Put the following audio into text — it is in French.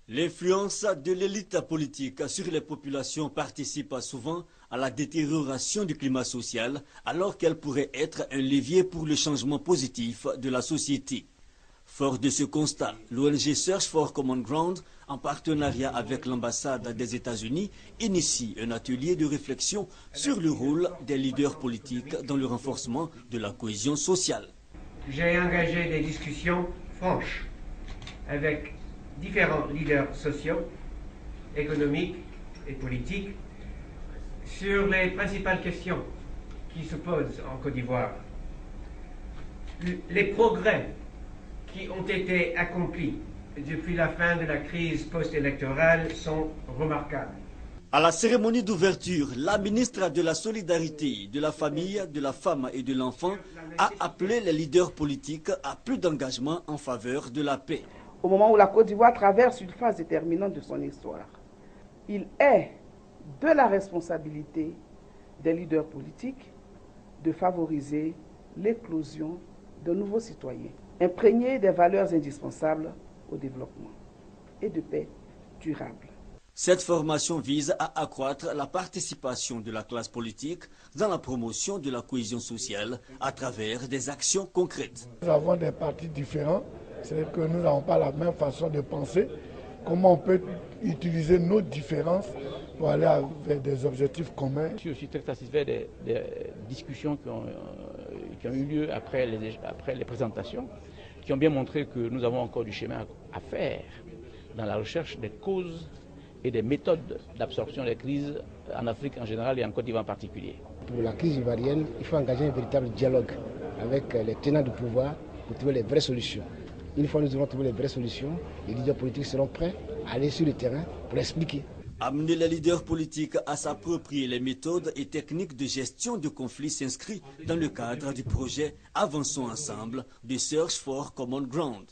L'influence de l'élite politique sur les populations participe souvent à la détérioration du climat social, alors qu'elle pourrait être un levier pour le changement positif de la société. Fort de ce constat, l'ONG Search for Common Ground, en partenariat avec l'ambassade des États-Unis, initie un atelier de réflexion sur le rôle des leaders politiques dans le renforcement de la cohésion sociale. J'ai engagé des discussions franches avec différents leaders sociaux, économiques et politiques sur les principales questions qui se posent en Côte d'Ivoire. Les progrès qui ont été accomplis depuis la fin de la crise post-électorale sont remarquables. À la cérémonie d'ouverture, la ministre de la Solidarité, de la Famille, de la Femme et de l'Enfant a appelé les leaders politiques à plus d'engagement en faveur de la paix. Au moment où la Côte d'Ivoire traverse une phase déterminante de son histoire, il est de la responsabilité des leaders politiques de favoriser l'éclosion de nouveaux citoyens, imprégnés des valeurs indispensables au développement et de paix durable. Cette formation vise à accroître la participation de la classe politique dans la promotion de la cohésion sociale à travers des actions concrètes. Nous avons des partis différents, c'est-à-dire que nous n'avons pas la même façon de penser. Comment on peut utiliser nos différences pour aller vers des objectifs communs. Je suis aussi très satisfait des discussions qui ont eu lieu après les présentations, qui ont bien montré que nous avons encore du chemin à faire dans la recherche des causes et des méthodes d'absorption des crises en Afrique en général et en Côte d'Ivoire en particulier. Pour la crise ivoirienne, il faut engager un véritable dialogue avec les tenants du pouvoir pour trouver les vraies solutions. Une fois que nous aurons trouvé les vraies solutions, les leaders politiques seront prêts à aller sur le terrain pour l'expliquer. Amener les leaders politiques à s'approprier les méthodes et techniques de gestion de conflits s'inscrit dans le cadre du projet Avançons ensemble de Search for Common Ground.